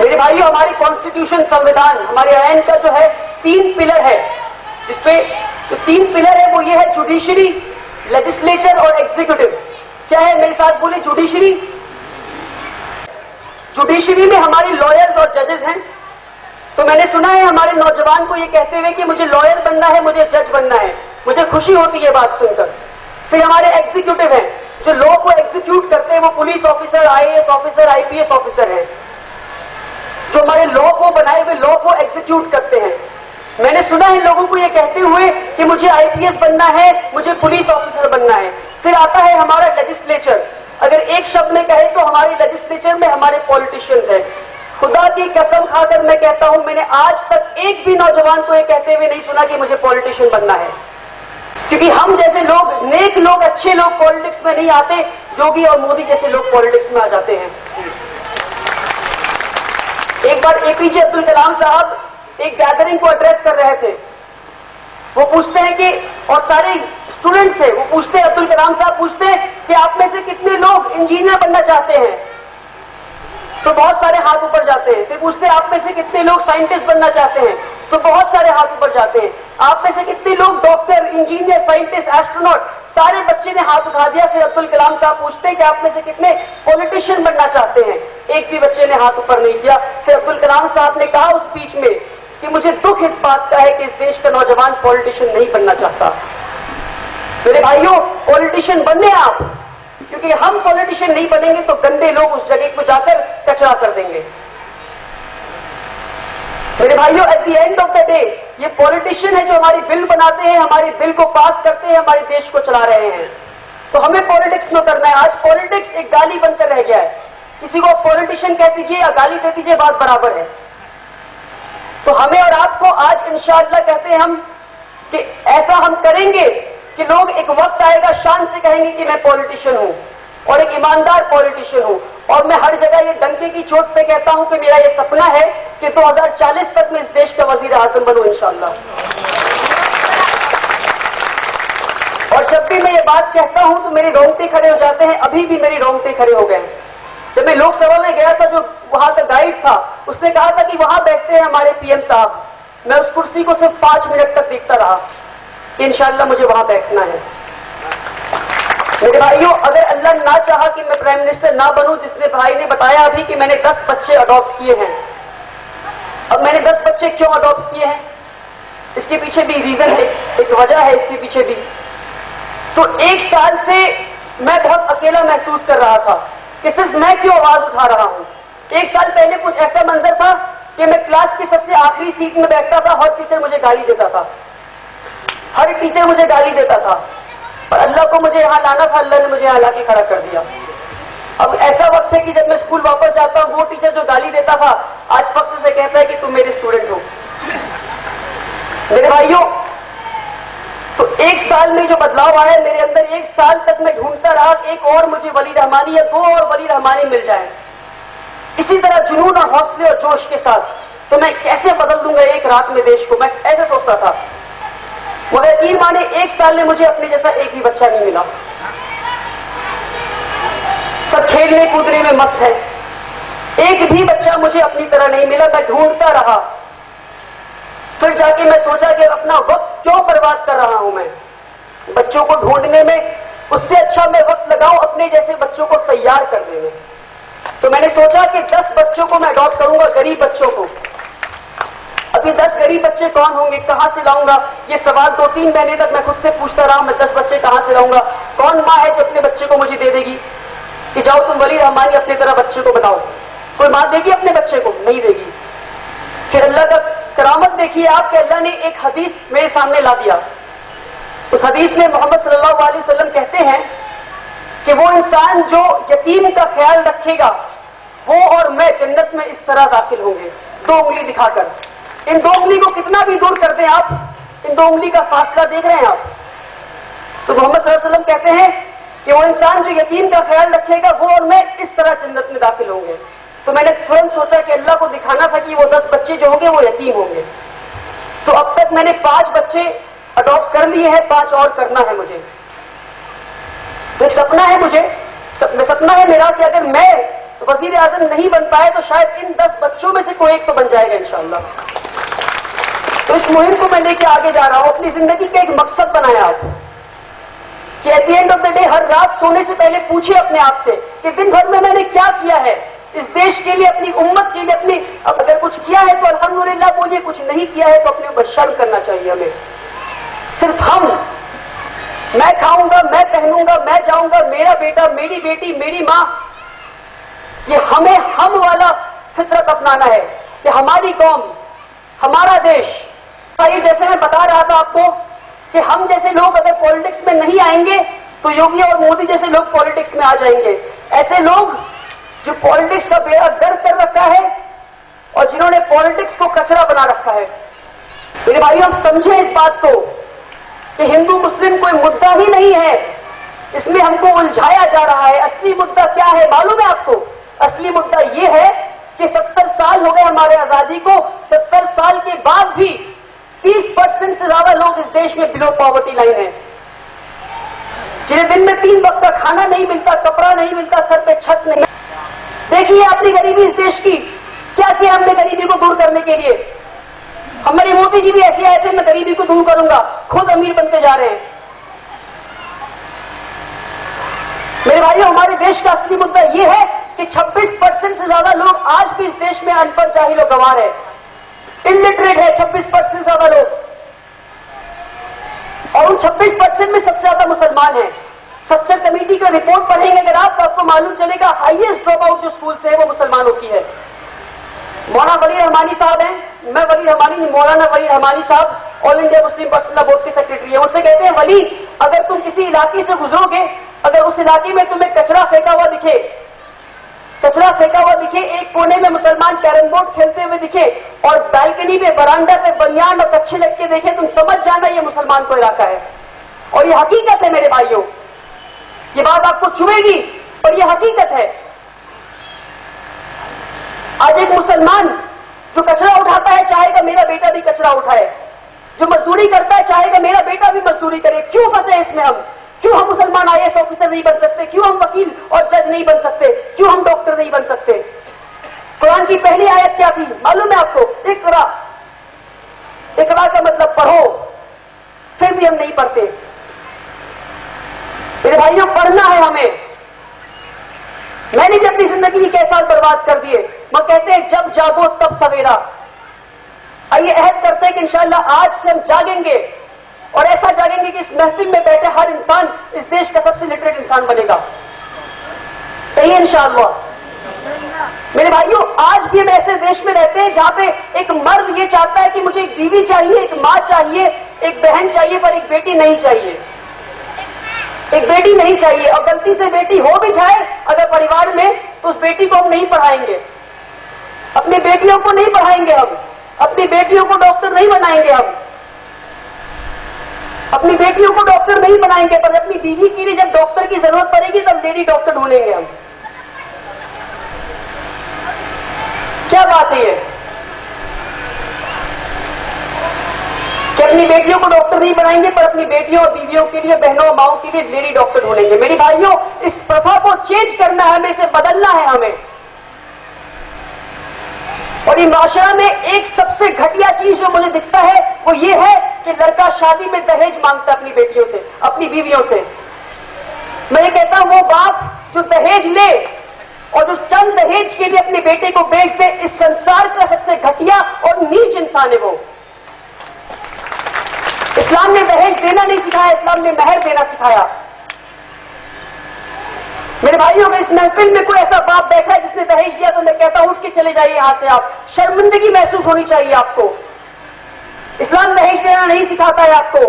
मेरे भाइयों, हमारी कॉन्स्टिट्यूशन, संविधान, हमारे आयन का जो है 3 पिलर है, जिसपे जो 3 पिलर है वो ये है जुडिशरी, लेजिस्लेचर और एग्जीक्यूटिव। क्या है, मेरे साथ बोले, जुडिशरी। जुडिशरी में हमारी लॉयर्स और जजेस हैं। तो मैंने सुना है हमारे नौजवान को ये कहते हुए कि मुझे लॉयर बनना है, मुझे जज बनना है। मुझे खुशी होती है बात सुनकर। फिर हमारे एग्जीक्यूटिव हैं, जो लॉ को एग्जीक्यूट करते हैं, वो police officer, IAS officer, IPS officer हैं, जो हमारे लॉ को बनाए हुए लॉ को एग्जीक्यूट करते हैं। मैंने सुना है लोगों को ये कहते हुए कि मुझे आईपीएस बनना है, मुझे पुलिस ऑफिसर बनना है। फिर आता है हमारा लेजिस्लेचर। अगर एक शब्द में कहे तो हमारे लेजिस्लेचर में हमारे पॉलिटिशियंस हैं। खुदा की कसम खाकर मैं कहता हूं, मैंने आज तक एक भी नौजवान को ये कहते हुए नहीं सुना कि मुझे पॉलिटिशियन बनना है। क्योंकि हम जैसे लोग, नेक लोग, अच्छे लोग पॉलिटिक्स में नहीं आते। योगी और मोदी जैसे लोग पॉलिटिक्स में आ जाते हैं। एक बार एपीजे अब्दुल कलाम साहब एक गैदरिंग को एड्रेस कर रहे थे। वो पूछते हैं कि, और सारे स्टूडेंट थे, वो पूछते हैं, अब्दुल कलाम साहब पूछते हैं कि आप में से कितने लोग इंजीनियर बनना चाहते हैं? तो बहुत सारे हाथ ऊपर जाते हैं। फिर पूछते हैं आप में से कितने लोग साइंटिस्ट बनना चाहते हैं? तो बहुत सारे हाथ ऊपर जाते हैं। आप में से कितने लोग डॉक्टर, इंजीनियर, साइंटिस्ट, एस्ट्रोनॉट? सारे बच्चे ने हाथ उठा दिया। फिर अब्दुल कलाम साहब पूछते हैं कि आप में से कितने पॉलिटिशियन बनना चाहते हैं? एक भी बच्चे ने हाथ ऊपर नहीं किया। फिर अब्दुल कलाम साहब ने कहा उस स्पीच में कि मुझे दुख इस बात का है कि इस देश का नौजवान पॉलिटिशियन नहीं बनना चाहता। मेरे भाइयों, पॉलिटिशियन बनने आप, क्योंकि हम पॉलिटिशियन नहीं बनेंगे तो गंदे लोग उस जगह को जाकर कचरा कर देंगे। मेरे भाइयों, eight the end of the day ये पॉलिटिशियन है जो हमारी बिल बनाते हैं, हमारी बिल को पास करते हैं, हमारे देश को चला रहे हैं। तो हमें पॉलिटिक्स में करना है। आज पॉलिटिक्स एक गाली बनकर रह गया है। किसी को पॉलिटिशियन कह दीजिए या गाली दे दीजिए, बात बराबर है। तो हमें और आपको आज इंशाअल्लाह कहते हैं हम कि ऐसा हम करेंगे कि लोग एक वक्त आएगा शान से कहेंगे कि मैं पॉलिटिशियन हूं और एक ईमानदार पॉलिटिशियन हूं। और मैं हर जगह ये डंके की चोट पे कहता हूं कि मेरा ये सपना है कि 2040 तक मैं इस देश का वजीर आजम बनूं इंशाअल्लाह। और जब भी मैं ये बात कहता हूं तो मेरे रोंगटे खड़े हो जाते हैं। अभी भी मेरे रोंगटे खड़े हो गए। जब मैं लोकसभा में गया था, जो वहां का गाइड था उसने कहा था कि वहां बैठते हैं हमारे पीएम साहब। मैं उस कुर्सी को सिर्फ 5 मिनट तक देखता रहा। इंशाअल्लाह मुझे वहां बैठना है। मेरे भाइयों, अगर अल्लाह ना चाहा कि मैं प्राइम मिनिस्टर ना बनूं, जिसने भाई ने बताया अभी कि मैंने 10 बच्चे अडॉप्ट किए हैं। अब मैंने 10 बच्चे क्यों अडॉप्ट किए हैं, इसके पीछे भी रीजन है, एक वजह है इसके पीछे भी। तो 1 साल से मैं बहुत अकेला महसूस कर रहा था कि सिर्फ मैं क्यों आवाज उठा रहा हूं। 1 साल पहले कुछ ऐसा मंजर था कि मैं क्लास की सबसे आखिरी सीट में बैठता था, हर टीचर मुझे गाली देता था, हर टीचर मुझे गाली देता था। और अल्लाह को मुझे यहां लाना था, अल्लाह ने मुझे यहां लाके खड़ा कर दिया। अब ऐसा वक्त है कि जब मैं स्कूल वापस जाता हूं, वो टीचर जो गाली देता था आज फख्र से कहता है कि तुम मेरे स्टूडेंट हो। मेरे भाइयों, तो 1 साल में जो बदलाव आया मेरे अंदर, 1 साल तक मैं ढूंढता रहा एक और मुझे वली रहमानी या 2 और वली रहमानी मिल जाए, इसी तरह जुनून और हौसले और जोश के साथ। तो मैं कैसे बदल दूंगा एक रात में देश को, मैं ऐसे सोचता था। मगर यकीन माने 1 साल में मुझे अपने जैसा एक भी बच्चा नहीं मिला। सब खेलने कूदने में मस्त है, एक भी बच्चा मुझे अपनी तरह नहीं मिला। मैं ढूंढता रहा। फिर जाके मैं सोचा कि अपना वक्त क्यों बर्बाद कर रहा हूं मैं बच्चों को ढूंढने में, उससे अच्छा मैं वक्त लगाऊं अपने जैसे बच्चों को तैयार करने में। तो मैंने सोचा कि 10 बच्चों को मैं अडॉप्ट करूंगा, गरीब बच्चों को। अभी 10 गरीब बच्चे कौन होंगे, कहां से लाऊंगा, ये सवाल 2-3 महीने तक मैं खुद से पूछता रहा। मैं 10 बच्चे कहां से लाऊंगा? कौन मां है जो अपने बच्चे को मुझे दे देगी कि जाओ तुम वली रहमानी अपनी तरह बच्चे को बनाओ? कोई मां देगी अपने बच्चे को? नहीं देगी। फिर अल्लाह का करामत देखिए आप कि अल्लाह ने एक हदीस मेरे सामने ला दिया। उस हदीस में मोहम्मद सल्लल्लाहु अलैहि वसल्लम कहते हैं कि वो इंसान जो यतीम का ख्याल रखेगा, वो और मैं जन्नत में इस तरह दाखिल होंगे, 2 उंगली दिखाकर। इन 2 उंगली को कितना भी दूर कर दें आप, इन 2 उंगली का फासला देख रहे हैं आप? तो मोहम्मद सल्लल्लाहु अलैहि वसल्लम कहते हैं कि वो इंसान जो यतीम का ख्याल रखेगा, वो और मैं इस तरह जन्नत में दाखिल होंगे। तो मैंने तुरंत सोचा कि अल्लाह को दिखाना था कि वो 10 बच्चे जो होंगे वो यतीम होंगे। तो अब तक मैंने 5 बच्चे अडॉप्ट कर लिए हैं, 5 और करना है मुझे। तो एक सपना है मुझे, सपना है मेरा कि अगर मैं वजीर आजम नहीं बन पाए तो शायद इन 10 बच्चों में से कोई एक तो बन जाएगा इंशाअल्लाह। तो इस मुहिम को मैं लेके आगे जा रहा हूं। अपनी जिंदगी का एक मकसद बनाया आप कि at the end of the day हर रात सोने से पहले पूछिए अपने आप से कि दिन भर में मैंने क्या किया है इस देश के लिए, अपनी उम्मत के लिए, अपनी, अगर कुछ किया है तो अल्हम्दुलिल्लाह बोलिए, कुछ नहीं किया है तो अपने ऊपर शर्म करना चाहिए हमें। सिर्फ हम, मैं खाऊंगा, मैं पहनूंगा, मैं जाऊंगा, मेरा बेटा, मेरी बेटी, मेरी मां, ये हमें हम वाला फितरत अपनाना है कि हमारी कौम, हमारा देश। जैसे मैं बता रहा था आपको कि हम जैसे लोग अगर पॉलिटिक्स में नहीं आएंगे तो योगी और मोदी जैसे लोग पॉलिटिक्स में आ जाएंगे। ऐसे लोग जो पॉलिटिक्स का बेड़ा गर्क कर रखा है और जिन्होंने पॉलिटिक्स को कचरा बना रखा है। मेरे भाइयों, हम समझें इस बात को कि हिंदू मुस्लिम कोई मुद्दा ही नहीं है, इसमें हमको उलझाया जा रहा है। असली मुद्दा क्या है मालूम है आपको? असली मुद्दा यह है कि 70 साल हो गए हमारे आजादी को, 70 साल के बाद भी 30% से ज्यादा लोग इस देश में बिलो पॉवर्टी लाइन है, जिन्हें दिन में 3 वक्त का खाना नहीं मिलता, कपड़ा नहीं मिलता, सर पे छत नहीं। देखिए अपनी गरीबी इस देश की, क्या किया हमने गरीबी को दूर करने के लिए? हमारे मोदी जी भी ऐसे आए थे, मैं गरीबी को दूर करूंगा, खुद अमीर बनते जा रहे हैं। मेरे भाइयों, हमारे देश का असली मुद्दा यह है कि 26% से ज्यादा लोग आज भी इस देश में अनपढ़, जाहिल और गंवार है, इलिटरेट है 26% से ज्यादा लोग, और उन 26% में सबसे ज्यादा मुसलमान हैं। स्ट्रक्चर कमेटी का रिपोर्ट पढ़ेंगे अगर आप, तो आपको मालूम चलेगा हाईएस्ट ड्रॉप आउट जो स्कूल से है वो मुसलमानों की है। मौलाना वली रहमानी साहब हैं, मैं वली रहमानी नहीं, मौलाना वली रहमानी साहब all India Muslim personal board के सेक्रेटरी है। उनसे कहते हैं, वली अगर तुम किसी इलाके से गुजरोगे, अगर उस इलाके में तुम्हें कचरा फेंका हुआ दिखे, एक कोने में मुसलमान कैरम बोर्ड खेलते हुए दिखे और बालकनी पे, बरामदा पे बनियान और कच्छे लग के देखे, तुम समझ जाना ये मुसलमान को इलाका है। और ये हकीकत है मेरे भाइयों, ये बात आपको चुभेगी पर ये हकीकत है। आज एक मुसलमान जो कचरा उठाता है चाहेगा मेरा बेटा भी कचरा उठाए, जो मजदूरी करता है चाहेगा मेरा बेटा भी मजदूरी करे। क्यों फंसे इसमें हम? क्यों हम मुसलमान IAS ऑफिसर नहीं बन सकते? क्यों हम वकील और जज नहीं बन सकते? क्यों हम डॉक्टर नहीं बन सकते? कुरान की पहली आयत क्या थी मालूम है आपको? इकरा। इकरा का मतलब पढ़ो, फिर भी हम नहीं पढ़ते। मेरे भाइयों, पढ़ना है हमें। मैंने भी अपनी जिंदगी के साल बर्बाद कर दिए। वो कहते हैं जब जागो तब सवेरा। आइए अहद करते हैं कि इंशाअल्लाह आज से हम जागेंगे और ऐसा जागेंगे कि इस महफिल में बैठे हर इंसान इस देश का सबसे लिटरेट इंसान बनेगा। कहिए इंशाअल्लाह। मेरे भाइयों, आज भी हम ऐसे देश में रहते हैं जहां पे एक मर्द ये चाहता है कि मुझे एक बीवी चाहिए, एक मां चाहिए, एक बहन चाहिए, पर एक बेटी नहीं चाहिए। एक बेटी नहीं चाहिए, और गलती से बेटी हो भी जाए अगर परिवार में, तो उस बेटी को हम नहीं पढ़ाएंगे, अपनी बेटियों को नहीं पढ़ाएंगे, हम अपनी बेटियों को डॉक्टर नहीं बनाएंगे, हम अपनी बेटियों को डॉक्टर नहीं बनाएंगे, पर अपनी बीवी के लिए जब डॉक्टर की जरूरत पड़ेगी तब लेडी डॉक्टर ढूंढेंगे हम। क्या बात है ये कि अपनी बेटियों को डॉक्टर नहीं बनाएंगे पर अपनी बेटियों और बीवियों के लिए, बहनों और माओं के लिए लेडी डॉक्टर ढूंढेंगे। मेरी भाइयों, इस प्रथा को चेंज करना है हमें, इसे बदलना है हमें। और ये माशरा में एक सबसे घटिया चीज जो मुझे दिखता है वो ये है कि लड़का शादी में दहेज मांगता है अपनी बेटियों से, अपनी बीवियों से। मैं ये कहता हूं वो बाप जो दहेज ले और जो चंद दहेज के लिए अपने बेटे को बेच दे, इस संसार का सबसे घटिया और नीच इंसान है वो। इस्लाम ने दहेज देना नहीं सिखाया, इस्लाम ने महर देना सिखाया। मेरे भाइयों, अगर इस महफिल में कोई ऐसा बाप बैठा है जिसने दहेज दिया तो मैं कहता हूं उठ के चले जाइए यहां से। आप शर्मिंदगी महसूस होनी चाहिए आपको। इस्लाम दहेज देना नहीं सिखाता है आपको।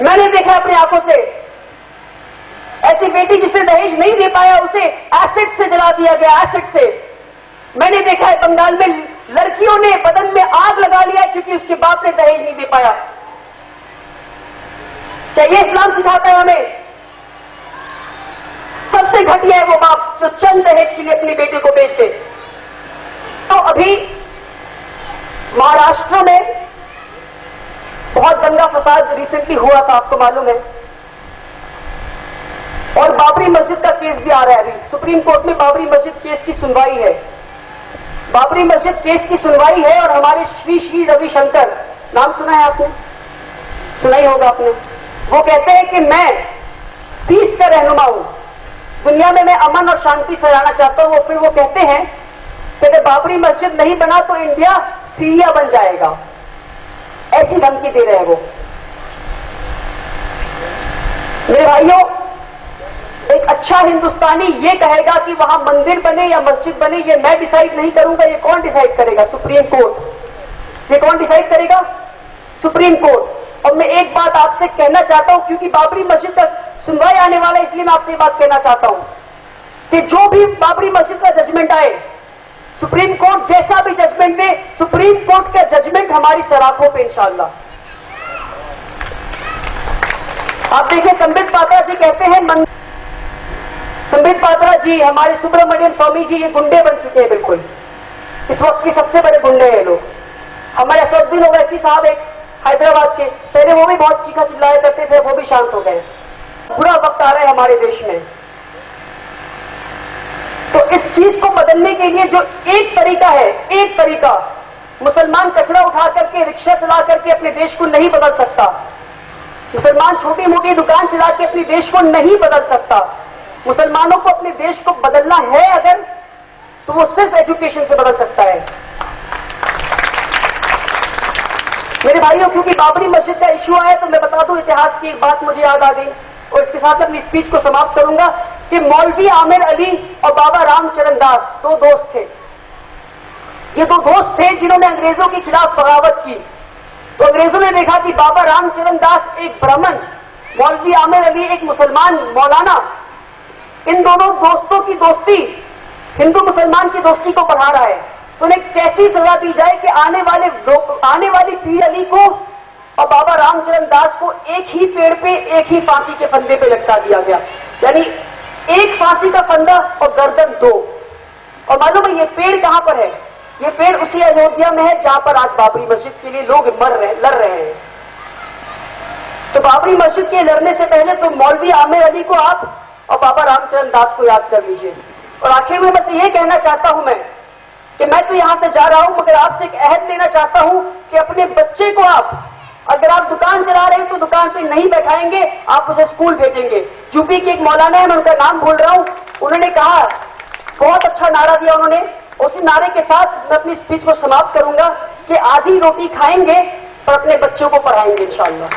मैंने देखा अपनी आंखों से ऐसी बेटी जिसने दहेज नहीं दे पाया उसे एसिड से जला दिया गया, एसिड से। मैंने देखा है बंगाल में लड़कियों ने बदन में आग लगा लिया क्योंकि उसके बाप ने दहेज नहीं दे पाया। क्या ये इस्लाम सिखाता है हमें? सबसे घटिया है वो बाप जो चंद दहेज के लिए अपनी बेटे को बेच दे। तो अभी महाराष्ट्र में बहुत दंगा फसाद रिसेंटली हुआ था, आपको मालूम है। और बाबरी मस्जिद का केस भी आ रहा है। अभी सुप्रीम कोर्ट में बाबरी मस्जिद केस की सुनवाई है। बाबरी मस्जिद केस की सुनवाई है और हमारे श्री श्री रविशंकर, नाम सुना है आपने? सुना ही होगा आपने। वो कहते हैं कि मैं पीस का रहनुमा हूं, दुनिया में मैं अमन और शांति फैलाना चाहता हूं। फिर वो कहते हैं कि अगर बाबरी मस्जिद नहीं बना तो इंडिया सीरिया बन जाएगा। ऐसी धमकी दे रहे हैं वो। मेरे भाइयों, एक अच्छा हिंदुस्तानी ये कहेगा कि वहां मंदिर बने या मस्जिद बने, ये मैं डिसाइड नहीं करूंगा। ये कौन डिसाइड करेगा? Supreme court. ये कौन डिसाइड करेगा? Supreme court. और मैं एक बात आपसे कहना चाहता हूं, क्योंकि बाबरी मस्जिद तक सुनवाई आने वाला है, इसलिए मैं आपसे ये बात कहना चाहता हूं कि जो भी बाबरी मस्जिद का जजमेंट आए, सुप्रीम कोर्ट जैसा भी जजमेंट दे, सुप्रीम कोर्ट का जजमेंट हमारी सराखों पे इंशाअल्लाह। आप देखिए, संबित पात्रा जी कहते हैं, संबित पात्रा जी, हमारे सुब्रमण्यम स्वामी जी, ये गुंडे बन चुके हैं बिल्कुल। इस वक्त के सबसे बड़े गुंडे हैं लोग। हमारे असदुद्दीन ओवैसी साहब एक हैदराबाद के, पहले वो भी बहुत चीखा चिल्लाया करते थे, वो भी शांत हो गए। बुरा वक्त आ रहा है हमारे देश में। तो इस चीज को बदलने के लिए जो एक तरीका है, एक तरीका, मुसलमान कचरा उठा करके, रिक्शा चला करके अपने देश को नहीं बदल सकता। मुसलमान छोटी मोटी दुकान चला के अपने देश को नहीं बदल सकता। मुसलमानों को अपने देश को बदलना है अगर, तो वो सिर्फ एजुकेशन से बदल सकता है। मेरे भाइयों, क्योंकि बाबरी मस्जिद का इश्यू आया तो मैं बता दूं, इतिहास की एक बात मुझे याद आ गई और इसके साथ अपनी स्पीच को समाप्त करूंगा कि मौलवी आमिर अली और बाबा रामचरण दास दो दोस्त थे। ये दो दोस्त थे जिन्होंने अंग्रेजों के खिलाफ बगावत की। तो अंग्रेजों ने देखा कि बाबा रामचरण दास एक ब्राह्मण, मौलवी आमिर अली एक मुसलमान मौलाना, इन दोनों दोस्तों की दोस्ती हिंदू मुसलमान की दोस्ती को बढ़ा रहा है। तो उन्हें कैसी सजा दी जाए कि आने वाली पीर अली को और बाबा रामचरण दास को एक ही पेड़ पे, एक ही फांसी के फंदे पे लटका दिया गया। यानी एक फांसी का फंदा और गर्दन दो। और मालूम है ये पेड़ कहां पर है? ये पेड़ उसी अयोध्या में है जहां पर आज बाबरी मस्जिद के लिए लोग लड़ रहे हैं। तो बाबरी मस्जिद के लड़ने से पहले तो मौलवी आमिर अली को आप और बाबा रामचरण दास को याद कर लीजिए। और आखिर में बस ये कहना चाहता हूं मैं कि मैं तो यहां से जा रहा हूं, मगर आपसे एक अहद लेना चाहता हूं कि अपने बच्चे को आप, अगर आप दुकान चला रहे हैं तो दुकान पे नहीं बैठाएंगे, आप उसे स्कूल भेजेंगे। यूपी के एक मौलाना है, मैं उनका नाम भूल रहा हूं, उन्होंने कहा, बहुत अच्छा नारा दिया उन्होंने। उसी नारे के साथ मैं अपनी स्पीच को समाप्त करूंगा कि आधी रोटी खाएंगे और अपने बच्चों को पढ़ाएंगे इंशाअल्लाह।